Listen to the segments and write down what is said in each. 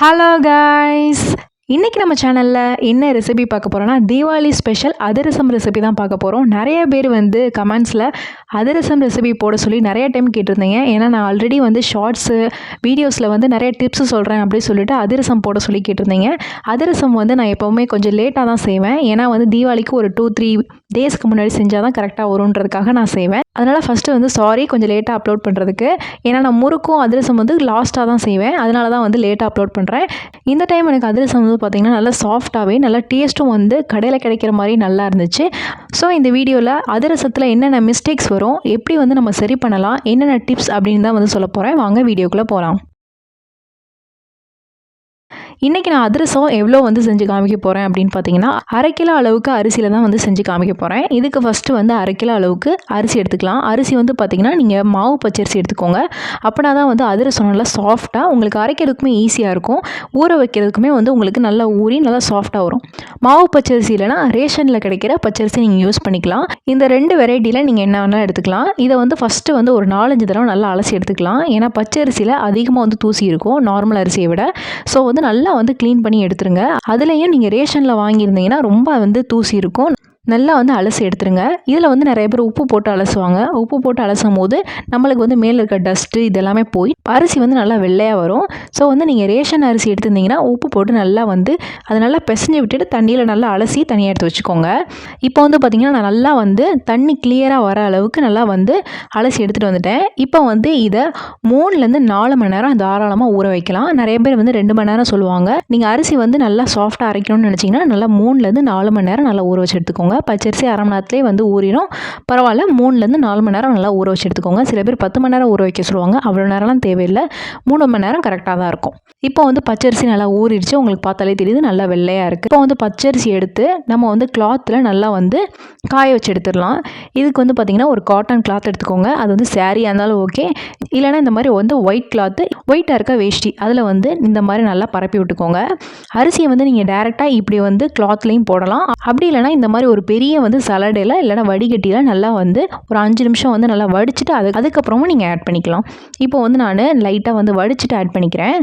Hello guys, இன்றைக்கி நம்ம சேனலில் என்ன ரெசிபி பார்க்க போகிறோன்னா தீபாவளி ஸ்பெஷல் அதிரசம் ரெசிபி தான் பார்க்க போகிறோம். நிறைய பேர் வந்து கமெண்ட்ஸில் அதிரசம் ரெசிபி போட சொல்லி நிறைய டைம் கேட்டிருந்தீங்க. ஏன்னா நான் ஆல்ரெடி வந்து ஷார்ட்ஸு வீடியோஸில் வந்து நிறைய டிப்ஸு சொல்கிறேன் அப்படின்னு சொல்லிட்டு அதிரசம் போட சொல்லி கேட்டிருந்தீங்க. அதிரசம் வந்து நான் எப்போவுமே கொஞ்சம் லேட்டாக தான் செய்வேன். ஏன்னா வந்து தீபாவளிக்கு ஒரு 2-3 டேஸ்க்கு முன்னாடி செஞ்சால் தான் கரெக்டாக வருன்றதுக்காக நான் செய்வேன். அதனால் ஃபஸ்ட்டு வந்து சாரி கொஞ்சம் லேட்டாக அப்லோட் பண்ணுறதுக்கு. ஏன்னா நான் முறுக்கும் அதிரசம் வந்து லாஸ்ட்டாக தான் செய்வேன். அதனால தான் வந்து லேட்டாக அப்லோட் பண்ணுறேன். இந்த டைம் எனக்கு அதிரசம் வந்து பார்த்திங்கன்னா நல்லா சாஃப்டாகவே நல்லா டேஸ்ட்டும் வந்து கடையில் கிடைக்கிற மாதிரி நல்லா இருந்துச்சு. ஸோ இந்த வீடியோவில் அதிரசத்தில் என்னென்ன மிஸ்டேக்ஸ் வரும், எப்படி வந்து நம்ம சரி பண்ணலாம், என்னென்ன டிப்ஸ் அப்படின்னு தான் வந்து சொல்ல போகிறேன். வாங்க வீடியோக்குள்ளே போகலாம். இன்றைக்கி நான் அதிரசம் எவ்வளோ வந்து செஞ்சு காமிக்க போகிறேன் அப்படின்னு பார்த்தீங்கன்னா, 1/2 கிலோ அளவுக்கு அரிசியில் தான் வந்து செஞ்சு காமிக்க போகிறேன். இதுக்கு ஃபஸ்ட்டு வந்து 1/2 கிலோ அளவுக்கு அரிசி எடுத்துக்கலாம். அரிசி வந்து பார்த்திங்கன்னா நீங்கள் மாவு பச்சரிசி எடுத்துக்கோங்க. அப்படின்னா தான் வந்து அதிரசம் நல்லா சாஃப்டாக உங்களுக்கு அரைக்கிறதுக்குமே ஈஸியாக இருக்கும். ஊற வைக்கிறதுக்குமே வந்து உங்களுக்கு நல்லா ஊறி நல்லா சாஃப்டாக வரும். மாவு பச்சரிசி இல்லைனா ரேஷனில் கிடைக்கிற பச்சரிசி நீங்கள் யூஸ் பண்ணிக்கலாம். இந்த 2 வெரைட்டியில் நீங்கள் என்ன வேணாலும் எடுத்துக்கலாம். இதை வந்து ஃபஸ்ட்டு வந்து ஒரு 4-5 தடவை நல்லா அலசி எடுத்துக்கலாம். ஏன்னா பச்சரிசியில் அதிகமாக வந்து தூசி இருக்கும் நார்மல் அரிசியை விட. ஸோ வந்து நல்லா வந்து க்ளீன் பண்ணி எடுத்துருங்க. அதுலேயும் நீங்கள் ரேஷனில் வாங்கியிருந்தீங்கன்னா ரொம்ப வந்து தூசி இருக்கும். நல்லா வந்து அலசி எடுத்துருங்க. இதில் வந்து நிறைய பேர் உப்பு போட்டு அலசுவாங்க. உப்பு போட்டு அலசும் போது நம்மளுக்கு வந்து மேலே இருக்க டஸ்ட்டு இதெல்லாமே போய் அரிசி வந்து நல்லா வெள்ளையாக வரும். ஸோ வந்து நீங்கள் ரேஷன் அரிசி எடுத்துருந்தீங்கன்னா உப்பு போட்டு நல்லா வந்து அதை நல்லா பிசைஞ்சு விட்டுட்டு தண்ணியில் நல்லா அலசி தனியாக எடுத்து வச்சுக்கோங்க. இப்போ வந்து பார்த்திங்கன்னா நான் நல்லா வந்து தண்ணி கிளியராக வர அளவுக்கு நல்லா வந்து அலசி எடுத்துகிட்டு வந்துட்டேன். இப்போ வந்து இதை 3-4 மணி நேரம் தாராளமாக ஊற வைக்கலாம். நிறைய பேர் வந்து 2 மணி நேரம் சொல்லுவாங்க. நீங்கள் அரிசி வந்து நல்லா சாஃப்டாக அரைக்கணும்னு நினச்சிங்கன்னா நல்லா 3-4 மணி நேரம் நல்லா ஊற வச்சு எடுத்துக்கோங்க. பச்சரிசி 1/2 மணி நேரத்துலேயே வந்து ஊறிடும். பரவாயில்ல, 3-4 மணி நேரம் நல்லா ஊற வச்சு எடுத்துக்கோங்க. சில பேர் 10 மணி நேரம் ஊற வைக்க சொல்லுவாங்க. அவ்வளோ நேரம்லாம் தேவையில்லை. 3 மணி நேரம் கரெக்டாக தான் இருக்கும். இப்போ வந்து பச்சரிசி நல்லா ஊறிடுச்சு. உங்களுக்கு பார்த்தாலே தெரியுது நல்லா வெள்ளையாக இருக்குது. இப்போ வந்து பச்சரிசி எடுத்து நம்ம வந்து கிளாத்தில் நல்லா வந்து காய வச்சு எடுத்துடலாம். இதுக்கு வந்து பார்த்திங்கன்னா ஒரு காட்டன் கிளாத் எடுத்துக்கோங்க. அது வந்து சாரியாக இருந்தாலும் ஓகே, இல்லைனா இந்த மாதிரி வந்து ஒயிட் கிளாத்து, ஒயிட்டாக இருக்க வேஷ்டி அதில் வந்து இந்த மாதிரி நல்லா பரப்பி விட்டுக்கோங்க. அரிசியை வந்து நீங்கள் டேரெக்டாக இப்படி வந்து கிளாத்லேயும் போடலாம். அப்படி இல்லைனா இந்த மாதிரி ஒரு பெரிய வந்து சலடையில் இல்லைனா வடிகட்டியில் நல்லா வந்து ஒரு 5 நிமிஷம் வந்து நல்லா வடிச்சிட்டு அதுக்கப்புறமா நீங்கள் ஆட் பண்ணிக்கலாம். இப்போ வந்து நான் லைட்டாக வந்து வடிச்சிட்டு ஆட் பண்ணிக்கிறேன்.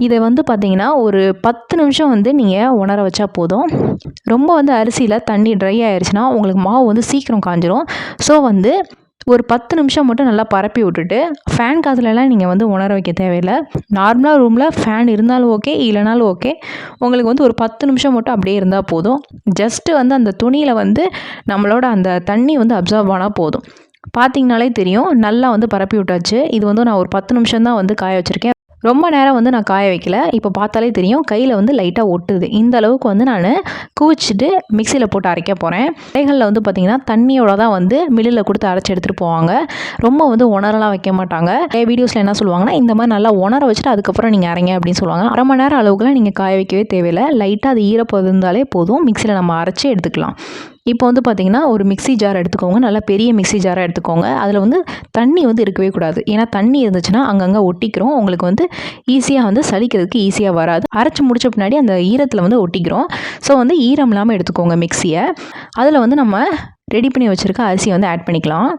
இதை வந்து பார்த்திங்கன்னா ஒரு 10 நிமிஷம் வந்து நீங்கள் உணர வச்சா போதும். ரொம்ப வந்து அரிசியில் தண்ணி ட்ரை ஆயிடுச்சுன்னா உங்களுக்கு மாவு வந்து சீக்கிரம் காஞ்சிரும். ஸோ வந்து ஒரு 10 நிமிஷம் மட்டும் நல்லா பரப்பி விட்டுட்டு ஃபேன் காற்றுலலாம் நீங்கள் வந்து உணர வைக்க தேவையில்லை. நார்மலாக ரூமில் ஃபேன் இருந்தாலும் ஓகே, இல்லைனாலும் ஓகே. உங்களுக்கு வந்து ஒரு 10 நிமிஷம் மட்டும் அப்படியே இருந்தால் போதும். ஜஸ்ட்டு வந்து அந்த துணியில் வந்து நம்மளோட அந்த தண்ணி வந்து அப்சர்வ் ஆனால் போதும். பார்த்திங்கனாலே தெரியும் நல்லா வந்து பரப்பி விட்டாச்சு. இது வந்து நான் ஒரு 10 நிமிஷம் தான் வந்து காய வச்சுருக்கேன். ரொம்ப நேரம் வந்து நான் காய வைக்கல. இப்போ பார்த்தாலே தெரியும் கையில் வந்து லைட்டாக ஒட்டுது. இந்த அளவுக்கு வந்து நான் குவிச்சிட்டு மிக்சியில் போட்டு அரைக்க போகிறேன். கடைகளில் வந்து பார்த்திங்கன்னா தண்ணியோட தான் வந்து மில்லில் கொடுத்து அரைச்சி எடுத்துகிட்டு போவாங்க. ரொம்ப வந்து உணரலாம் வைக்க மாட்டாங்க. வீடியோஸில் என்ன சொல்லுவாங்கன்னா இந்த மாதிரி நல்லா உணர வச்சுட்டு அதுக்கப்புறம் நீங்கள் அரைங்க அப்படின்னு சொல்லுவாங்க. 1/2 மணி நேரம் அளவுக்குலாம் நீங்கள் காய வைக்கவே தேவையில்லை. லைட்டாக அது ஈரப்பதம் இருந்தாலே போதும். மிக்சியில் நம்ம அரைச்சி எடுத்துக்கலாம். இப்போ வந்து பார்த்திங்கன்னா ஒரு மிக்ஸி ஜார் எடுத்துக்கோங்க. நல்லா பெரிய மிக்ஸி ஜாராக எடுத்துக்கோங்க. அதில் வந்து தண்ணி வந்து இருக்கவே கூடாது. ஏன்னா தண்ணி இருந்துச்சுன்னா அங்கங்கே ஒட்டிக்கிறோம். உங்களுக்கு வந்து ஈஸியாக வந்து சலிக்கிறதுக்கு ஈஸியாக வராது. அரைச்சி முடிச்ச பின்னாடி அந்த ஈரத்தில் வந்து ஒட்டிக்கிறோம். ஸோ வந்து ஈரம் இல்லாமல் எடுத்துக்கோங்க மிக்ஸியை. அதில் வந்து நம்ம ரெடி பண்ணி வச்சுருக்க அரிசியை வந்து ஆட் பண்ணிக்கலாம்.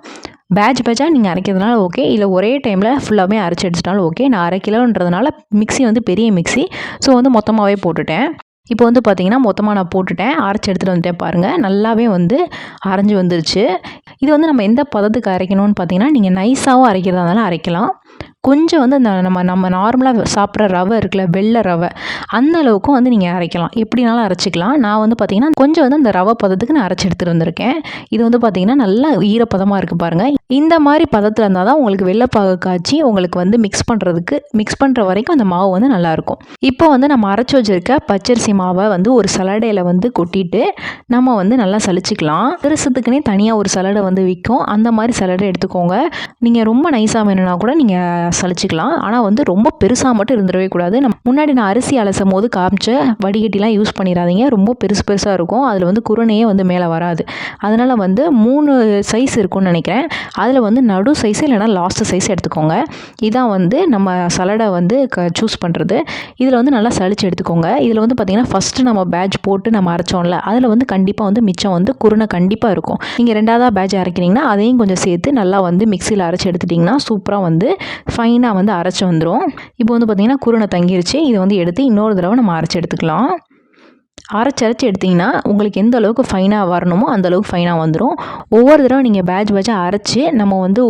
பேட்சாக நீங்கள் அரைக்கிறதுனால ஓகே, இல்லை ஒரே டைமில் ஃபுல்லாகவே அரைச்சி எடுத்துட்டாலும் ஓகே. நான் 1/2 கிலோன்றதுனால மிக்ஸி வந்து பெரிய மிக்ஸி. ஸோ வந்து மொத்தமாகவே போட்டுட்டேன். இப்போ வந்து பார்த்திங்கன்னா மொத்தமாக நான் போட்டுட்டேன். அரைச்சி எடுத்துகிட்டு வந்துட்டேன் பாருங்கள். நல்லாவே வந்து அரைஞ்சி வந்துருச்சு. இது வந்து நம்ம எந்த பதத்துக்கு அரைக்கணும்னு பார்த்திங்கன்னா நீங்கள் நைஸாகவும் அரைக்கிறதா இருந்தாலும் அரைக்கலாம். கொஞ்சம் வந்து அந்த நம்ம நார்மலாக சாப்பிட்ற ரவை இருக்குல்ல, வெள்ளை ரவை, அந்த அளவுக்கும் வந்து நீங்கள் அரைக்கலாம். எப்படினாலும் அரைச்சிக்கலாம். நான் வந்து பார்த்திங்கன்னா கொஞ்சம் வந்து அந்த ரவை பதத்துக்கு நான் அரைச்சி எடுத்துகிட்டு வந்திருக்கேன். இது வந்து பார்த்திங்கன்னா நல்லா ஈரப்பதமாக இருக்குது பாருங்கள். இந்த மாதிரி பதத்தில் இருந்தால் தான் உங்களுக்கு வெள்ளைப்பாகு காய்ச்சி உங்களுக்கு வந்து மிக்ஸ் பண்ணுற வரைக்கும் அந்த மாவு வந்து நல்லாயிருக்கும். இப்போ வந்து நம்ம அரைச்சி வச்சுருக்க பச்சரிசி மாவை வந்து ஒரு சலடையில் வந்து கொட்டிட்டு நம்ம வந்து நல்லா சலிச்சிக்கலாம். அதிரசத்துக்குனே தனியாக ஒரு சலடை வந்து விற்கும். அந்த மாதிரி சலடை எடுத்துக்கோங்க. நீங்கள் ரொம்ப நைஸாக வேணும்னா கூட நீங்கள் சலிச்சிக்கலாம். ஆனால் வந்து ரொம்ப பெருசாக மட்டும் இருந்துடவே கூடாது. முன்னாடி நான் அரிசி அலசும் போது காமிச்ச வடிகட்டிலாம் யூஸ் பண்ணிடாதீங்க. ரொம்ப பெருசாக இருக்கும். அதில் வந்து குருணையே வந்து மேலே வராது. அதனால் வந்து 3 சைஸ் இருக்கும்னு நினைக்கிறேன். அதில் வந்து நடு சைஸ் இல்லைனா லாஸ்ட் சைஸ் எடுத்துக்கோங்க. இதான் வந்து நம்ம சலடை வந்து சூஸ் பண்ணுறது. இதில் வந்து நல்லா சலிச்சு எடுத்துக்கோங்க. இதில் வந்து பார்த்திங்கன்னா ஃபஸ்ட்டு நம்ம பேட்ச் போட்டு நம்ம அரைச்சோம்ல, அதில் வந்து கண்டிப்பாக வந்து மிச்சம் வந்து குருணை கண்டிப்பாக இருக்கும். நீங்கள் 2ஆவதாக பேட்ச் அரைக்கிறீங்கன்னா அதையும் கொஞ்சம் சேர்த்து நல்லா வந்து மிக்சியில் அரைச்சி எடுத்துட்டிங்கன்னா சூப்பராக வந்து ஃபைனாக வந்து அரைச்சி வந்துடும். இப்போ வந்து பார்த்திங்கன்னா குருணை தங்கிருச்சு. இதை வந்து எடுத்து இன்னொரு தடவை நம்ம அரைச்சி எடுத்துக்கலாம். அரைச்சி எடுத்திங்கன்னா உங்களுக்கு எந்த அளவுக்கு ஃபைனாக வரணுமோ அந்தளவுக்கு ஃபைனாக வந்துடும். ஒவ்வொரு தடவை நீங்கள் பேட்சாக அரைச்சி நம்ம வந்து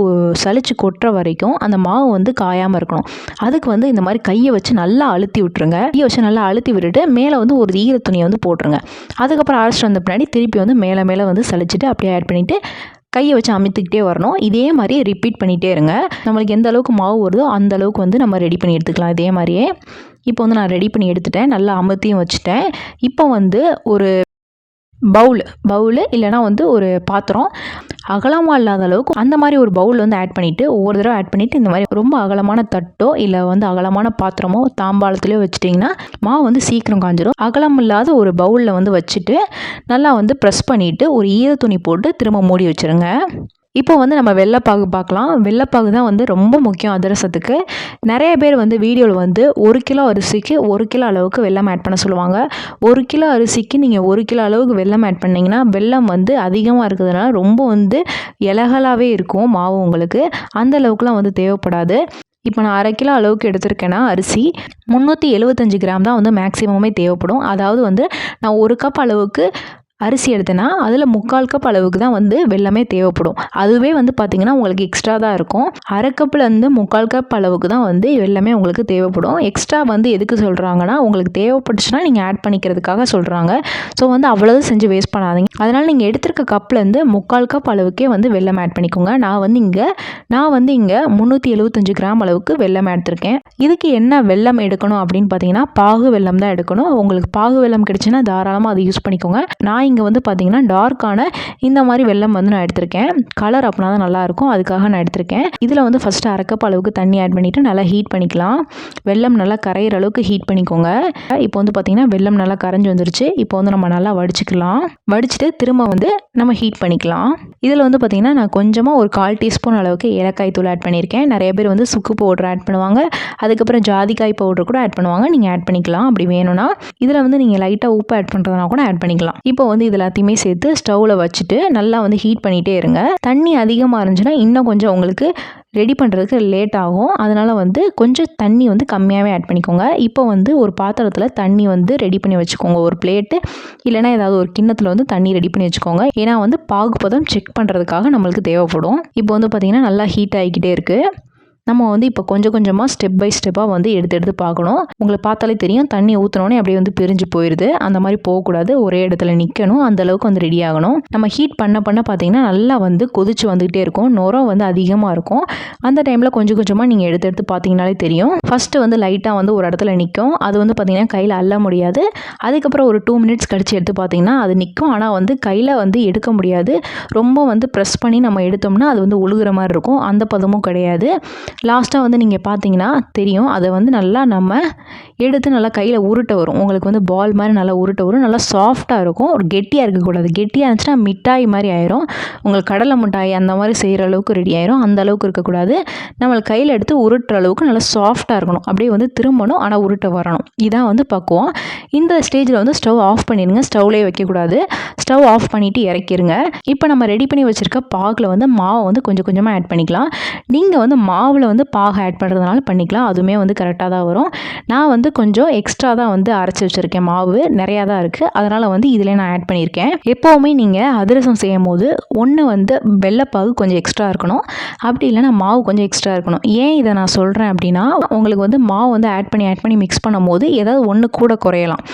சலிச்சு கொட்டுற வரைக்கும் அந்த மாவு வந்து காயாமல் இருக்கணும். அதுக்கு வந்து இந்த மாதிரி கையை வச்சு நல்லா அழுத்தி விட்டுருங்க. கையை வச்சு நல்லா அழுத்தி விட்டுட்டு மேலே வந்து ஒரு ஈர துணியை வந்து போட்டுருங்க. அதுக்கப்புறம் அரைச்சிட்டு வந்த பின்னாடி திருப்பி வந்து மேலே வந்து சலிச்சுட்டு அப்படியே ஆட் பண்ணிவிட்டு கையை வச்சு அமுத்திக்கிட்டே வரணும். இதே மாதிரி ரிப்பீட் பண்ணிகிட்டே இருங்க. நம்மளுக்கு எந்த அளவுக்கு மாவு வருதோ அந்த அளவுக்கு வந்து நம்ம ரெடி பண்ணி எடுத்துக்கலாம். இதே மாதிரியே இப்போ வந்து நான் ரெடி பண்ணி எடுத்துட்டேன். நல்லா அமுத்தியும் வச்சுட்டேன். இப்போ வந்து ஒரு பவுலு இல்லைனா வந்து ஒரு பாத்திரம் அகலமாக இல்லாத அளவுக்கு அந்த மாதிரி ஒரு பவுல் வந்து ஆட் பண்ணிவிட்டு ஒவ்வொரு தடவை ஆட் பண்ணிவிட்டு இந்த மாதிரி ரொம்ப அகலமான தட்டோ இல்லை வந்து அகலமான பாத்திரமோ தாம்பாளத்துலேயோ வச்சுட்டிங்கன்னா மாவு வந்து சீக்கிரம் காஞ்சிடும். அகலம் இல்லாத ஒரு பவுலில் வந்து வச்சுட்டு நல்லா வந்து ப்ரெஸ் பண்ணிவிட்டு ஒரு ஈர துணி போட்டு திரும்ப மூடி வச்சுருங்க. இப்போ வந்து நம்ம வெள்ளைப்பாகு பார்க்கலாம். வெள்ளைப்பாகு தான் வந்து ரொம்ப முக்கியம் அதிரசத்துக்கு. நிறைய பேர் வந்து வீடியோவில் வந்து 1 கிலோ அரிசிக்கு 1 கிலோ அளவுக்கு வெல்லம் ஆட் பண்ண சொல்லுவாங்க. 1 கிலோ அரிசிக்கு நீங்கள் 1 கிலோ அளவுக்கு வெல்லம் ஆட் பண்ணிங்கன்னா வெல்லம் வந்து அதிகமாக இருக்கிறதுனால ரொம்ப வந்து இலகலாகவே இருக்கும் மாவு. உங்களுக்கு அந்த அளவுக்குலாம் வந்து தேவைப்படாது. இப்போ நான் 1/2 கிலோ அளவுக்கு எடுத்திருக்கேன்னா அரிசி 375 கிராம் தான் வந்து மேக்ஸிமமே தேவைப்படும். அதாவது வந்து நான் 1 கப் அளவுக்கு அரிசி எடுத்தேன்னா அதில் 3/4 கப் அளவுக்கு தான் வந்து வெல்லமே தேவைப்படும். அதுவே வந்து பார்த்திங்கன்னா உங்களுக்கு எக்ஸ்ட்ரா தான் இருக்கும். 1/2 கப்லேருந்து 3/4 கப் அளவுக்கு தான் வந்து வெல்லமே உங்களுக்கு தேவைப்படும். எக்ஸ்ட்ரா வந்து எதுக்கு சொல்கிறாங்கன்னா உங்களுக்கு தேவைப்பட்டுச்சுன்னா நீங்கள் ஆட் பண்ணிக்கிறதுக்காக சொல்கிறாங்க. ஸோ வந்து அவ்வளவு செஞ்சு வேஸ்ட் பண்ணாதீங்க. அதனால் நீங்கள் எடுத்திருக்க கப்லேருந்து 3/4 கப் அளவுக்கே வந்து வெல்லம் ஆட் பண்ணிக்கோங்க. நான் வந்து இங்கே 375 கிராம் அளவுக்கு வெல்லம் எடுத்திருக்கேன். இதுக்கு என்ன வெல்லம் எடுக்கணும் அப்படின்னு பார்த்தீங்கன்னா பாகு வெல்லம் தான் எடுக்கணும். உங்களுக்கு பாகு வெல்லம் கிடைச்சுன்னா தாராளமாக அதை யூஸ் பண்ணிக்கோங்க. நான் இங்கே வந்து பார்த்திங்கன்னா டார்க்கான இந்த மாதிரி வெல்லம் வந்து நான் எடுத்திருக்கேன். கலர் அப்படின்னா தான் நல்லாயிருக்கும், அதுக்காக நான் எடுத்திருக்கேன். இதில் வந்து ஃபஸ்ட்டு 1/2 கப் அளவுக்கு தண்ணி ஆட் பண்ணிவிட்டு நல்லா ஹீட் பண்ணிக்கலாம். வெல்லம் நல்லா கரையிற அளவுக்கு ஹீட் பண்ணிக்கோங்க. இப்போ வந்து பார்த்திங்கன்னா வெல்லம் நல்லா கரைஞ்சி வந்துருச்சு. இப்போ வந்து நம்ம நல்லா வடிச்சிக்கலாம். வடிச்சிட்டு திரும்ப வந்து நம்ம ஹீட் பண்ணிக்கலாம். இதில் வந்து பார்த்திங்கன்னா நான் கொஞ்சமாக ஒரு 1/4 டீஸ்பூன் அளவுக்கு ஏலக்காய் தூள் ஆட் பண்ணியிருக்கேன். நிறைய பேர் வந்து சுக்கு பவுடர் ஆட் பண்ணுவாங்க. அதுக்கப்புறம் ஜாதிக்காய் பவுடர் கூட ஆட் பண்ணுவாங்க. நீங்கள் ஆட் பண்ணிக்கலாம் அப்படி வேணும்னா. இதில் வந்து நீங்கள் லைட்டாக உப்பு ஆட் பண்ணுறதுனா கூட ஆட் பண்ணிக்கலாம். இப்போ வந்து இது எல்லாத்தையுமே சேர்த்து ஸ்டவ்வில் வச்சுட்டு நல்லா வந்து ஹீட் பண்ணிகிட்டே இருங்க. தண்ணி அதிகமாக இருந்துச்சுன்னா இன்னும் கொஞ்சம் உங்களுக்கு ரெடி பண்ணுறதுக்கு லேட் ஆகும். அதனால் வந்து கொஞ்சம் தண்ணி வந்து கம்மியாகவே ஆட் பண்ணிக்கோங்க. இப்போ வந்து ஒரு பாத்திரத்தில் தண்ணி வந்து ரெடி பண்ணி வச்சுக்கோங்க. ஒரு பிளேட்டு இல்லைனா ஏதாவது ஒரு கிண்ணத்தில் வந்து தண்ணி ரெடி பண்ணி வச்சுக்கோங்க. ஏன்னா வந்து பாகுபதம் செக் பண்ணுறதுக்காக நம்மளுக்கு தேவைப்படும். இப்போ வந்து பார்த்திங்கன்னா நல்லா ஹீட் ஆகிக்கிட்டே இருக்குது. நம்ம வந்து இப்போ கொஞ்சம் கொஞ்சமாக ஸ்டெப் பை ஸ்டெப்பாக வந்து எடுத்து பார்க்கணும். உங்களுக்கு பார்த்தாலே தெரியும் தண்ணி ஊற்றினோடனே அப்படியே வந்து பிரிஞ்சு போயிடுது. அந்த மாதிரி போகக்கூடாது. ஒரே இடத்துல நிற்கணும். அந்தளவுக்கு வந்து ரெடி ஆகணும். நம்ம ஹீட் பண்ண பார்த்திங்கன்னா நல்லா வந்து கொதிச்சு வந்துக்கிட்டே இருக்கும். நுரம் வந்து அதிகமாக இருக்கும். அந்த டைமில் கொஞ்சம் கொஞ்சமாக நீங்கள் எடுத்து பார்த்தீங்கனாலே தெரியும். ஃபஸ்ட்டு வந்து லைட்டாக வந்து ஒரு இடத்துல நிற்கும். அது வந்து பார்த்திங்கன்னா கையில் அள்ள முடியாது. அதுக்கப்புறம் ஒரு 2 மினிட்ஸ் கழிச்சு எடுத்து பார்த்திங்கன்னா அது நிற்கும். ஆனால் வந்து கையில் வந்து எடுக்க முடியாது. ரொம்ப வந்து ப்ரெஸ் பண்ணி நம்ம எடுத்தோம்னா அது வந்து உழுகுற மாதிரி இருக்கும். அந்த பதமும் கிடையாது. லாஸ்ட்டாக வந்து நீங்கள் பார்த்தீங்கன்னா தெரியும். அதை வந்து நல்லா நம்ம எடுத்து நல்லா கையில் உருட்ட வரும். உங்களுக்கு வந்து பால் மாதிரி நல்லா உருட்ட வரும். நல்லா சாஃப்டாக இருக்கும். ஒரு கெட்டியாக இருக்கக்கூடாது. கெட்டியாக இருந்துச்சுன்னா மிட்டாய் மாதிரி ஆயிரும். உங்களுக்கு கடலை மிட்டாய் அந்த மாதிரி செய்கிற அளவுக்கு ரெடி ஆயிரும். அந்த அளவுக்கு இருக்கக்கூடாது. நம்மளுக்கு கையில் எடுத்து உருட்டுற அளவுக்கு நல்லா சாஃப்டாக இருக்கணும். அப்படியே வந்து திரும்பணும், ஆனால் உருட்ட வரணும். இதான் வந்து பக்குவம். இந்த ஸ்டேஜில் வந்து ஸ்டவ் ஆஃப் பண்ணிடுங்க. ஸ்டவ்லேயே வைக்கக்கூடாது. ஸ்டவ் ஆஃப் பண்ணிவிட்டு இறக்கிடுங்க. இப்போ நம்ம ரெடி பண்ணி வச்சுருக்க பாகில் வந்து மாவை வந்து கொஞ்சம் கொஞ்சமாக ஆட் பண்ணிக்கலாம். நீங்கள் வந்து மாவில் வந்து பாகு ஆட் பண்ணுறதுனால பண்ணிக்கலாம். அதுவுமே வந்து கரெக்டாக தான் வரும். நான் வந்து கொஞ்சம் எக்ஸ்ட்ரா தான் வந்து அரைச்சி வச்சுருக்கேன். மாவு நிறையா தான் இருக்குது. அதனால் வந்து இதில் நான் ஆட் பண்ணியிருக்கேன். எப்போவுமே நீங்கள் அதிரசம் செய்யும் போது ஒன்று வந்து வெள்ளைப்பாகு கொஞ்சம் எக்ஸ்ட்ரா இருக்கணும். அப்படி இல்லைனா மாவு கொஞ்சம் எக்ஸ்ட்ரா இருக்கணும். ஏன் இதை நான் சொல்கிறேன் அப்படின்னா உங்களுக்கு வந்து மாவு வந்து ஆட் பண்ணி மிக்ஸ் பண்ணும் போது ஏதாவது ஒன்று கூட குறையலாம்.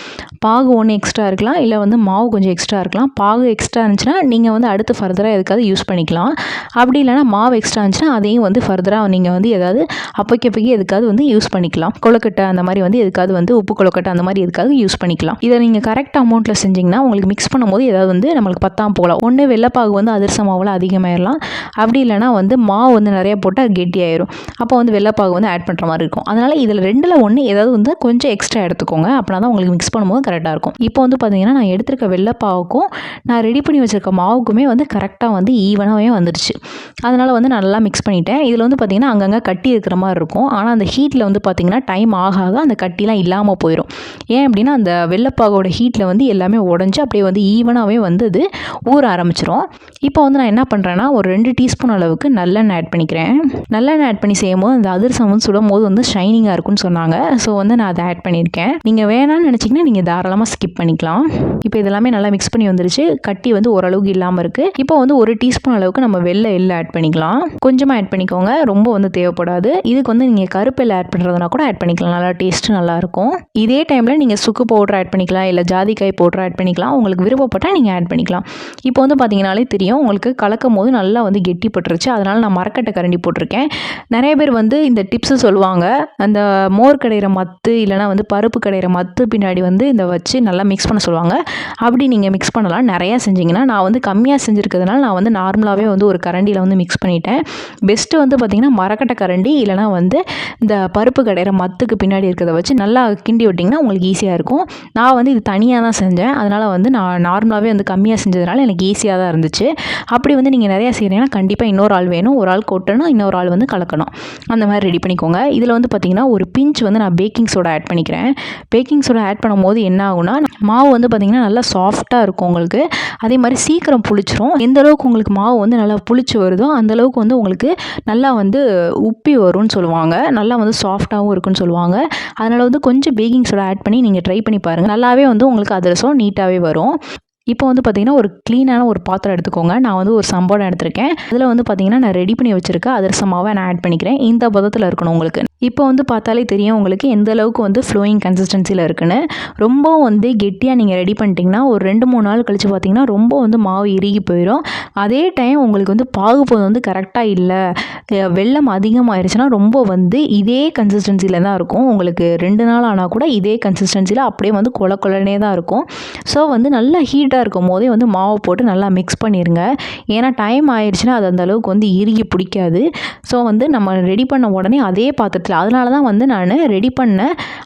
பாகு ஒன்று எக்ஸ்ட்ரா இருக்கலாம், இல்லை வந்து மாவு கொஞ்சம் எக்ஸ்ட்ரா இருக்கலாம். பாகு எக்ஸ்ட்ரா இருந்துச்சுன்னா நீங்கள் வந்து அடுத்து ஃபர்தராக எதுக்காவது யூஸ் பண்ணிக்கலாம். அப்படி இல்லைனா மாவு எக்ஸ்ட்ரா இருந்துச்சுன்னா அதையும் வந்து ஃபர்தராக நீங்கள் வந்து ஏதாவது அப்போக்கி எதுக்காவது வந்து யூஸ் பண்ணிக்கலாம். கொழுக்கட்டை அந்த மாதிரி வந்து எதுக்காவது வந்து உப்பு கொழுக்கட்டை அந்த மாதிரி எதுக்காவது யூஸ் பண்ணிக்கலாம். இதை நீங்கள் கரெக்ட் அமௌண்ட்டில் செஞ்சிங்கன்னா உங்களுக்கு மிக்ஸ் பண்ணும்போது ஏதாவது வந்து நம்மளுக்கு பத்தாமல் போகலாம். ஒன்று வெள்ளைப்பாகு வந்து அதிரச மாவில் அதிகமாகிடலாம். அப்படி இல்லைனா வந்து மாவு வந்து நிறைய போட்டால் கெட்டி ஆயிரும். அப்போ வந்து வெள்ளைப்பாகு வந்து ஆட் பண்ணுற மாதிரி இருக்கும். அதனால் இதில் 2ல் 1 ஏதாவது வந்து கொஞ்சம் எக்ஸ்ட்ரா எடுத்துக்கோங்க. அப்படின்னா தான் உங்களுக்கு மிக்ஸ் பண்ணும்போது கரெக்டாக இருக்கும். இப்போ வந்து பார்த்தீங்கன்னா நான் எடுத்திருக்க வெள்ளைப்பாவுக்கும் நான் ரெடி பண்ணி வச்சுருக்க மாவுக்குமே வந்து கரெக்டாக வந்து ஈவனாகவே வந்துடுச்சு. அதனால் வந்து நல்லா மிக்ஸ் பண்ணிட்டேன். இதில் வந்து பார்த்திங்கன்னா அங்கங்கே கட்டி இருக்கிற மாதிரி இருக்கும். ஆனால் அந்த ஹீட்டில் வந்து பார்த்திங்கன்னா டைம் ஆக ஆக அந்த கட்டிலாம் இல்லாமல் போயிடும். ஏன் அப்படின்னா அந்த வெள்ளைப்பாகோட ஹீட்டில் வந்து எல்லாமே உடஞ்சி அப்படியே வந்து ஈவனாகவே வந்து அது ஊற ஆரம்பிச்சிரும். இப்போ வந்து நான் என்ன பண்ணுறேன்னா ஒரு 2 டீஸ்பூன் அளவுக்கு நல்லெண்ணெய் ஆட் பண்ணிக்கிறேன். நல்லெண்ணெய் ஆட் பண்ணி செய்யும்போது அந்த அதிரசம் வந்து சுடும் போது வந்து ஷைனிங்காக இருக்கும்னு சொன்னாங்க. ஸோ வந்து நான் அதை ஆட் பண்ணியிருக்கேன். நீங்கள் வேணாம்னு நினச்சிங்கன்னா நீங்கள் தாராளமாக ஸ்கிப் பண்ணிக்கலாம். இப்போ இதெல்லாமே நல்லா மிக்ஸ் பண்ணி வந்துருச்சு. கட்டி வந்து ஓரளவுக்கு இல்லாமல் இருக்குது. இப்போ வந்து 1 டீஸ்பூன் அளவுக்கு நம்ம வெள்ளை எள்ளு ஆட் பண்ணிக்கலாம். கொஞ்சமாக ஆட் பண்ணிக்கோங்க, ரொம்ப வந்து தேவைப்படாது. இதுக்கு வந்து நீங்கள் கருப்பு எள்ளு ஆட் பண்ணுறதுனா கூட ஆட் பண்ணிக்கலாம். நல்லா டேஸ்ட்டு நல்லாயிருக்கும். இதே டைமில் நீங்கள் சுக்கு பவுடர் ஆட் பண்ணிக்கலாம், இல்லை ஜாதிக்காய் பவுடர் ஆட் பண்ணிக்கலாம். உங்களுக்கு விருப்பப்பட்டால் நீங்கள் ஆட் பண்ணிக்கலாம். இப்போ வந்து பார்த்தீங்கன்னாலே தெரியும் உங்களுக்கு கலக்கும் போது நல்லா வந்து கெட்டிப்பட்டுருச்சு. அதனால் நான் மரக்கட்டை கரண்டி போட்டிருக்கேன். நிறைய பேர் வந்து இந்த டிப்ஸு சொல்லுவாங்க. அந்த மோர் கடையிற மத்து இல்லைனா வந்து பருப்பு கடையிற மத்து பின்னாடி வந்து இந்த வச்சு நல்லா மிக்ஸ் பண்ண சொல்லுவாங்க. அப்படி நீங்கள் மிக்ஸ் பண்ணலாம். நிறையா செஞ்சிங்கன்னா நான் வந்து கம்மியாக செஞ்சுருக்கிறதுனால நான் வந்து நார்மலாகவே வந்து ஒரு கரண்டியில் வந்து மிக்ஸ் பண்ணிட்டேன். பெஸ்ட்டு வந்து பார்த்திங்கன்னா மரக்கட்டை கரண்டி இல்லைனா வந்து இந்த பருப்பு கடையிற மத்துக்கு பின்னாடி இருக்கிறத வச்சு நல்லா கிண்டி விட்டிங்கன்னா உங்களுக்கு ஈஸியாக இருக்கும். நான் வந்து இது தனியாக தான் செஞ்சேன். அதனால் வந்து நான் நார்மலாகவே வந்து கம்மியாக செஞ்சதுனால எனக்கு ஈஸியாக தான் இருந்துச்சு. அப்படி வந்து நீங்கள் நிறையா செய்கிறீங்கன்னா கண்டிப்பாக இன்னொரு ஆள் வேணும். ஒரு ஆள் கொட்டணும், இன்னொரு ஆள் வந்து கலக்கணும். அந்த மாதிரி ரெடி பண்ணிக்கோங்க. இதில் வந்து பார்த்திங்கன்னா ஒரு பிஞ்ச் வந்து நான் பேக்கிங் சோடா ஆட் பண்ணிக்கிறேன். பேக்கிங் சோடா ஆட் பண்ணும்போது என்ன ஆகும்னா மாவு வந்து பார்த்திங்கன்னா நல்லா சாஃப்டாக இருக்கும் உங்களுக்கு. அதே மாதிரி சீக்கிரம் புளிச்சிரும். எந்த அளவுக்கு உங்களுக்கு மாவு வந்து நல்லா புளிச்சு வருதோ அந்தளவுக்கு வந்து உங்களுக்கு நல்லா வந்து உப்பி வரும்னு சொல்லுவாங்க. நல்லா வந்து சாஃப்டாகவும் இருக்குன்னு சொல்லுவாங்க. அதனால் வந்து கொஞ்சம் பேக்கிங் சோடா ஆட் பண்ணி நீங்கள் ட்ரை பண்ணி பாருங்கள். நல்லாவே வந்து உங்களுக்கு அதிரசம் நீட்டாகவே வரும். இப்போ வந்து பார்த்திங்கன்னா ஒரு க்ளீனான ஒரு பாத்திரம் எடுத்துக்கோங்க. நான் வந்து ஒரு சம்படம் எடுத்திருக்கேன். அதில் வந்து பார்த்திங்கன்னா நான் ரெடி பண்ணி வச்சுருக்க அதிரச மாவை நான் ஆட் பண்ணிக்கிறேன். இந்த பதத்தில் இருக்கணும் உங்களுக்கு. இப்போ வந்து பார்த்தாலே தெரியும் உங்களுக்கு எந்த அளவுக்கு வந்து ஃப்ளோயிங் கன்சிஸ்டன்சியில் இருக்குன்னு. ரொம்ப வந்து கெட்டியாக நீங்கள் ரெடி பண்ணிட்டீங்கன்னா ஒரு 2-3 நாள் கழித்து பார்த்திங்கன்னா ரொம்ப வந்து மாவு இறுகி போயிடும். அதே டைம் உங்களுக்கு வந்து பாகுபதம் வந்து கரெக்டாக இல்லை, வெல்லம் அதிகமாகிடுச்சுன்னா ரொம்ப வந்து இதே கன்சிஸ்டன்சியில் தான் இருக்கும். உங்களுக்கு 2 நாள் ஆனால் கூட இதே கன்சிஸ்டன்சியில் அப்படியே வந்து கொலனே தான் இருக்கும். ஸோ வந்து நல்லா ஹீட்டாக இருக்கும் போதே வந்து மாவை போட்டு நல்லா மிக்ஸ் பண்ணிடுங்க. ஏன்னா டைம் ஆயிடுச்சுன்னா அது அந்த அளவுக்கு வந்து இறுகி பிடிக்காது. ஸோ வந்து நம்ம ரெடி பண்ண உடனே அதே பாத்திரத்தில், அதனால தான் வந்து நான் ரெடி பண்ண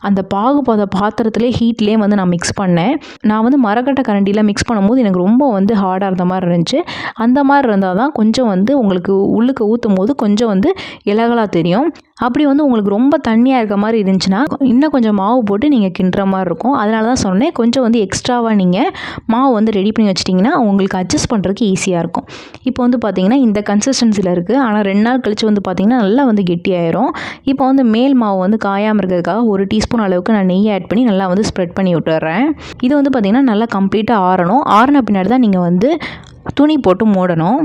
அந்த பாகுபத பாத்திரத்திலே ஹீட்லேயே வந்து நான் மிக்ஸ் பண்ணேன். நான் வந்து மரக்கட்டை கரண்டியில் மிக்ஸ் பண்ணும்போது எனக்கு ரொம்ப வந்து ஹார்டாக இருந்த மாதிரி இருந்துச்சு. அந்த மாதிரி இருந்தால் தான் கொஞ்சம் வந்து உங்களுக்கு உள்ளுக்கு ஊற்றும் போது கொஞ்சம் வந்து இலகலாக தெரியும். அப்படி வந்து உங்களுக்கு ரொம்ப தண்ணியாக இருக்க மாதிரி இருந்துச்சுன்னா இன்னும் கொஞ்சம் மாவு போட்டு நீங்கள் கிண்டுற மாதிரி இருக்கும். அதனால தான் சொன்னேன் கொஞ்சம் வந்து எக்ஸ்ட்ராவாக நீங்கள் மாவு வந்து ரெடி பண்ணி வச்சிட்டிங்கன்னா உங்களுக்கு அட்ஜஸ்ட் பண்ணுறதுக்கு ஈஸியாக இருக்கும். இப்போ வந்து பார்த்திங்கன்னா இந்த கன்சிஸ்டன்சியில் இருக்குது. ஆனால் 2 நாள் கழித்து வந்து பார்த்திங்கன்னா நல்லா வந்து கெட்டியாயிரும். இப்போ வந்து மேல் மாவு வந்து காயாமல் இருக்கிறதுக்காக 1 டீஸ்பூன் அளவுக்கு நான் நெய் ஆட் பண்ணி நல்லா வந்து ஸ்ப்ரெட் பண்ணி விட்டுறேன். இது வந்து பார்த்திங்கன்னா நல்லா கம்ப்ளீட்டாக ஆறணும். ஆறின பின்னாடி தான் நீங்கள் வந்து துணி போட்டு மூடணும்.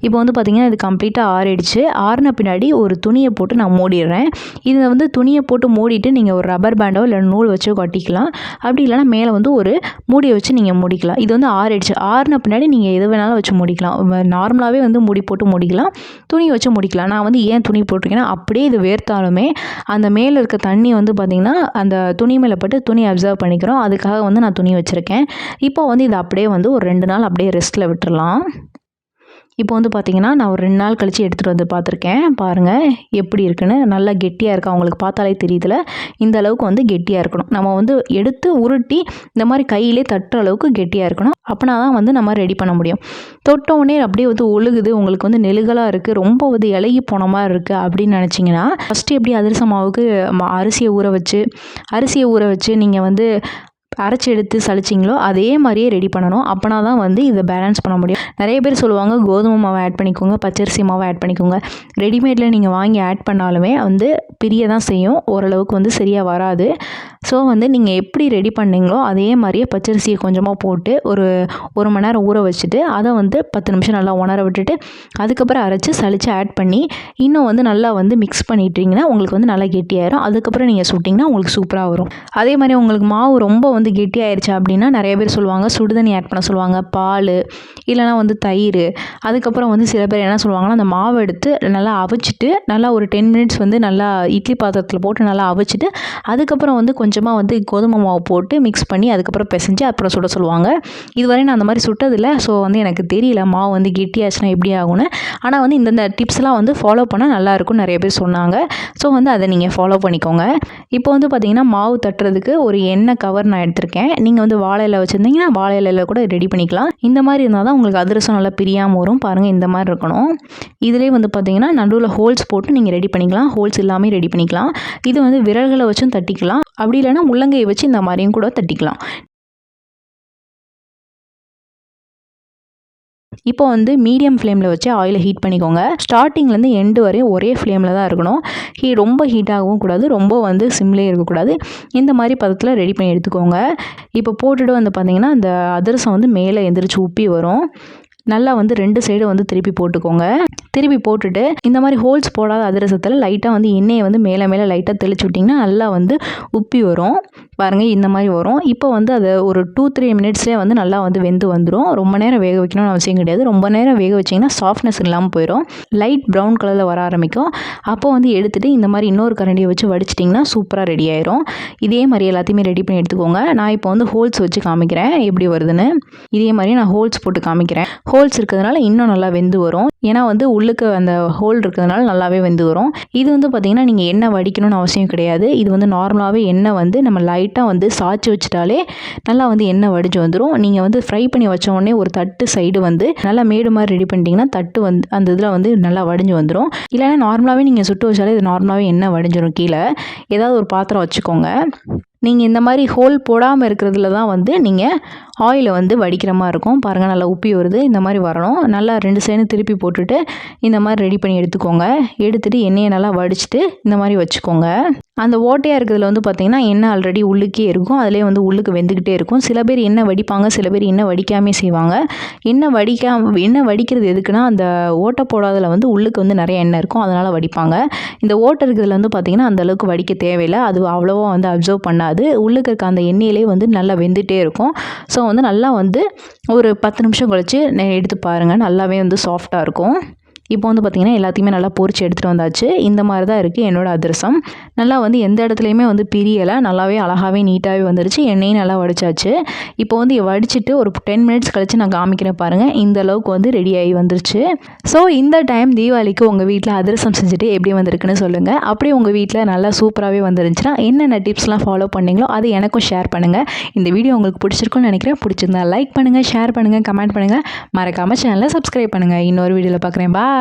இப்போ வந்து பார்த்திங்கன்னா இது கம்ப்ளீட்டாக ஆறிடுச்சு. ஆறின பின்னாடி ஒரு துணியை போட்டு நான் மூடிடுறேன். இதை வந்து துணியை போட்டு மூடிட்டு நீங்கள் ஒரு ரப்பர் பேண்டோ இல்லை நூல் வச்சோ கட்டிக்கலாம். அப்படி இல்லைனா மேலே வந்து ஒரு மூடியை வச்சு நீங்கள் மூடிக்கலாம். இது வந்து ஆறிடுச்சு. ஆறின பின்னாடி நீங்கள் எது வேணாலும் வச்சு மூடிக்கலாம். நார்மலாகவே வந்து மூடி போட்டு மூடிக்கலாம், துணி வச்சு மூடிக்கலாம். நான் வந்து ஏன் துணி போட்டிருக்கேன்னா அப்படியே இது வேர்த்தாலுமே அந்த மேலே இருக்க தண்ணி வந்து பார்த்திங்கன்னா அந்த துணி மேலே பட்டு துணி அப்சர்வ் பண்ணிக்கிறோம். அதுக்காக வந்து நான் துணி வச்சுருக்கேன். இப்போ வந்து இது அப்படியே வந்து ஒரு 2 நாள் அப்படியே ரெஸ்ட்டில் விட்டுறலாம். இப்போ வந்து பார்த்திங்கன்னா நான் ஒரு 2 நாள் கழித்து எடுத்துகிட்டு வந்து பார்த்துருக்கேன். பாருங்கள் எப்படி இருக்குன்னு. நல்லா கெட்டியாக இருக்கா உங்களுக்கு பார்த்தாலே தெரியுதுல. இந்த அளவுக்கு வந்து கெட்டியாக இருக்கணும். நம்ம வந்து எடுத்து உருட்டி இந்த மாதிரி கையிலே தட்டுற அளவுக்கு கெட்டியாக இருக்கணும். அப்படின்னா தான் வந்து நம்ம ரெடி பண்ண முடியும். தொட்டவுடனே அப்படியே வந்து ஒழுகுது, உங்களுக்கு வந்து நெழுகலாக இருக்குது, ரொம்ப வந்து இலகி போன மாதிரி இருக்குது அப்படின்னு நினச்சிங்கன்னா ஃபஸ்ட்டு எப்படி அதிரச மாவுக்கு அரிசியை ஊற வச்சு நீங்கள் வந்து அரைச்சி எடுத்து சளிச்சிங்களோ அதே மாதிரியே ரெடி பண்ணணும். அப்போனா தான் வந்து இதை பேலன்ஸ் பண்ண முடியும். நிறைய பேர் சொல்லுவாங்க கோதுமை மாவை ஆட் பண்ணிக்கோங்க, பச்சரிசி மாவை ஆட் பண்ணிக்கோங்க. ரெடிமேடில் நீங்கள் வாங்கி ஆட் பண்ணாலுமே வந்து பிரிய தான் செய்யும், ஓரளவுக்கு வந்து சரியாக வராது. ஸோ வந்து நீங்கள் எப்படி ரெடி பண்ணீங்களோ அதே மாதிரியே பச்சரிசியை கொஞ்சமாக போட்டு ஒரு 1 மணி நேரம் ஊற வச்சுட்டு அதை வந்து 10 நிமிஷம் நல்லா உணர விட்டுட்டு அதுக்கப்புறம் அரைச்சி சளிச்சு ஆட் பண்ணி இன்னும் வந்து நல்லா வந்து மிக்ஸ் பண்ணிட்டீங்கன்னா உங்களுக்கு வந்து நல்லா கெட்டியாயிரும். அதுக்கப்புறம் நீங்கள் சுட்டிங்கன்னா உங்களுக்கு சூப்பராக வரும். அதே மாதிரி உங்களுக்கு மாவு ரொம்ப வந்து கெட்டியாயிருச்சு அப்படின்னா நிறைய பேர் சொல்லுவாங்க சுடுதண்ணி ஆட் பண்ண சொல்லுவாங்க, பால் இல்லைனா வந்து தயிர். அதுக்கப்புறம் வந்து சில பேர் என்ன சொல்லுவாங்கன்னா அந்த மாவை எடுத்து நல்லா அவிச்சிட்டு நல்லா ஒரு 10 மினிட்ஸ் வந்து நல்லா இட்லி பாத்திரத்தில் போட்டு நல்லா அவிச்சிட்டு அதுக்கப்புறம் வந்து கொஞ்சமாக வந்து கோதுமை மாவு போட்டு மிக்ஸ் பண்ணி அதுக்கப்புறம் பிசைஞ்சு அப்புறம் சுட சொல்லுவாங்க. இதுவரை நான் அந்த மாதிரி சுட்டதில்லை. ஸோ வந்து எனக்கு தெரியல மாவு வந்து கெட்டியாச்சுன்னா எப்படி ஆகும்னு. ஆனால் வந்து இந்த டிப்ஸ்லாம் வந்து ஃபாலோ பண்ணால் நல்லாயிருக்கும்னு நிறைய பேர் சொன்னாங்க. ஸோ வந்து அதை நீங்கள் ஃபாலோ பண்ணிக்கோங்க. இப்போ வந்து பார்த்திங்கன்னா மாவு தட்டுறதுக்கு ஒரு எண்ணெய் கவர் நான் எடுத்திருக்கேன். நீங்கள் வந்து வாழை இலை வச்சுருந்தீங்கன்னா வாழை இலையில் கூட ரெடி பண்ணிக்கலாம். இந்த மாதிரி இருந்தால் தான் உங்களுக்கு அதிரசம் நல்லா பிரியாமல் வரும். பாருங்கள், இந்த மாதிரி இருக்கணும். இதிலே வந்து பார்த்தீங்கன்னா நடுவில் ஹோல்ஸ் போட்டு நீங்கள் ரெடி பண்ணிக்கலாம். ஹோல்ஸ் இல்லாமல் ரெடி பண்ணிக்கலாம். இது வந்து விரல்களை வச்சும் தட்டிக்கலாம். அப்படி இல்லைன்னா உள்ளங்கையை வச்சு இந்த மாதிரியும் கூட தட்டிக்கலாம். இப்போ வந்து மீடியம் ஃப்ளேமில் வச்சு ஆயிலை ஹீட் பண்ணிக்கோங்க. ஸ்டார்டிங்லேருந்து எண்டு வரையும் ஒரே ஃப்ளேமில் தான் இருக்கணும். ரொம்ப ஹீட் ஆகவும் கூடாது, ரொம்ப வந்து சிம்லேயே இருக்கக்கூடாது. இந்த மாதிரி பதத்தில் ரெடி பண்ணி எடுத்துக்கோங்க. இப்போ போட்டுட்டு வந்து பார்த்திங்கன்னா அந்த அதிரசம் வந்து மேலே எந்திரிச்சு உப்பி வரும். நல்லா வந்து 2 சைடு வந்து திருப்பி போட்டுக்கோங்க. திருப்பி போட்டுட்டு இந்த மாதிரி ஹோல்ஸ் போடாத அதிரசத்தில் லைட்டாக வந்து எண்ணெயை வந்து மேலே லைட்டாக தெளிச்சு விட்டிங்கன்னா நல்லா வந்து உப்பி வரும். பாருங்கள், இந்த மாதிரி வரும். இப்போ வந்து அதை ஒரு 2-3 மினிட்ஸ்லேயே வந்து நல்லா வந்து வெந்து வந்துடும். ரொம்ப நேரம் வேக வைக்கணும்னு அவசியம் கிடையாது. ரொம்ப நேரம் வேக வச்சிங்கன்னா சாஃப்ட்னஸ் இல்லாமல் போயிடும். லைட் ப்ரௌன் கலரில் வர ஆரம்பிக்கும். அப்போ வந்து எடுத்துகிட்டு இந்த மாதிரி இன்னொரு கரண்டியை வச்சு வடிச்சிட்டிங்கன்னா சூப்பராக ரெடி ஆயிரும். இதே மாதிரி எல்லாத்தையுமே ரெடி பண்ணி எடுத்துக்கோங்க. நான் இப்போ வந்து ஹோல்ஸ் வச்சு காமிக்கிறேன் எப்படி வருதுன்னு. இதே மாதிரி நான் ஹோல்ஸ் போட்டு காமிக்கிறேன். ஹோல்ஸ் இருக்கிறதுனால இன்னும் நல்லா வெந்து வரும். ஏன்னா வந்து உள்ளுக்கு அந்த ஹோல் இருக்கிறதுனால நல்லாவே வெந்து வரும். இது வந்து பார்த்திங்கன்னா நீங்கள் எண்ணெய் வடிக்கணும்னு அவசியம் கிடையாது. இது வந்து நார்மலாகவே எண்ணெய் வந்து நம்ம லைட்டாக வந்து சாய்ச்சி வச்சுட்டாலே நல்லா வந்து எண்ணெய் வடிஞ்சு வந்துடும். நீங்கள் வந்து ஃப்ரை பண்ணி வச்ச உடனே ஒரு தட்டு சைடு வந்து நல்லா மேடு மாதிரி ரெடி பண்ணிட்டீங்கன்னா தட்டு வந்து அந்த இதில் வந்து நல்லா வடிஞ்சு வந்துடும். இல்லைன்னா நார்மலாகவே நீங்கள் சுட்டு வச்சாலே இது நார்மலாகவே எண்ணெய் வடிஞ்சிடும். கீழே ஏதாவது ஒரு பாத்திரம் வச்சுக்கோங்க. நீங்கள் இந்த மாதிரி ஹோல் போடாமல் இருக்கிறதுல தான் வந்து நீங்கள் ஆயிலை வந்து வடிக்கிற மாதிரி இருக்கும். பாருங்கள், நல்லா உப்பி வருது. இந்த மாதிரி வரணும். நல்லா 2 சைடு திருப்பி போட்டுட்டு இந்த மாதிரி ரெடி பண்ணி எடுத்துக்கோங்க. எடுத்துகிட்டு எண்ணெயை நல்லா வடிச்சிட்டு இந்த மாதிரி வச்சுக்கோங்க. அந்த ஓட்டையாக இருக்கிறதுல வந்து பார்த்திங்கன்னா எண்ணெய் ஆல்ரெடி உள்ளுக்கே இருக்கும். அதிலே வந்து உள்ளுக்கு வெந்துக்கிட்டே இருக்கும். சில பேர் எண்ணெய் வடிப்பாங்க, சில பேர் எண்ணெய் வடிக்காமே செய்வாங்க. எண்ணெய் வடிக்கிறது எதுக்குன்னா அந்த ஓட்டை போடாததில் வந்து உள்ளுக்கு வந்து நிறைய எண்ணெய் இருக்கும், அதனால் வடிப்பாங்க. இந்த ஓட்டை இருக்கிறதுல வந்து பார்த்திங்கன்னா அந்தளவுக்கு வடிக்க தேவையில்லை. அது அவ்வளோவா வந்து அப்சர்வ் பண்ணாது. உள்ளுக்கு இருக்க அந்த எண்ணெயிலே வந்து நல்லா வெந்துகிட்டே இருக்கும். ஸோ வந்து நல்லா வந்து ஒரு 10 நிமிஷம் கழிச்சு எடுத்து பாருங்கள், நல்லாவே வந்து சாஃப்டாக இருக்கும். இப்போ வந்து பார்த்திங்கன்னா எல்லாத்தையுமே நல்லா பொரிச்சு எடுத்துகிட்டு வந்தாச்சு. இந்த மாதிரி தான் இருக்குது என்னோடய அதிரசம். நல்லா வந்து எந்த இடத்துலையுமே வந்து பிரியலை, நல்லாவே அழகாகவே நீட்டாகவே வந்துருச்சு. எண்ணெயும் நல்லா வடிச்சாச்சு. இப்போ வந்து வடிச்சிட்டு ஒரு 10 மினிட்ஸ் கழிச்சு நான் காமிக்கிறேன் பாருங்கள். இந்த அளவுக்கு வந்து ரெடி ஆகி வந்துருச்சு. ஸோ இந்த டைம் தீபாவளிக்கு உங்கள் வீட்டில் அதிரசம் செஞ்சுட்டு எப்படி வந்திருக்குன்னு சொல்லுங்கள். அப்படியே உங்கள் வீட்டில் நல்லா சூப்பராகவே வந்துருந்துச்சுன்னா என்னென்ன டிப்ஸ்லாம் ஃபாலோ பண்ணிங்களோ அது எனக்கும் ஷேர் பண்ணுங்கள். இந்த வீடியோ உங்களுக்கு பிடிச்சிருக்குன்னு நினைக்கிறேன். பிடிச்சிருந்தா லைக் பண்ணுங்கள், ஷேர் பண்ணுங்கள், கமெண்ட் பண்ணுங்கள். மறக்காமல் சேனலை சப்ஸ்கிரைப் பண்ணுங்கள். இன்னொரு வீடியோவில் பார்க்குறேன். பாய்.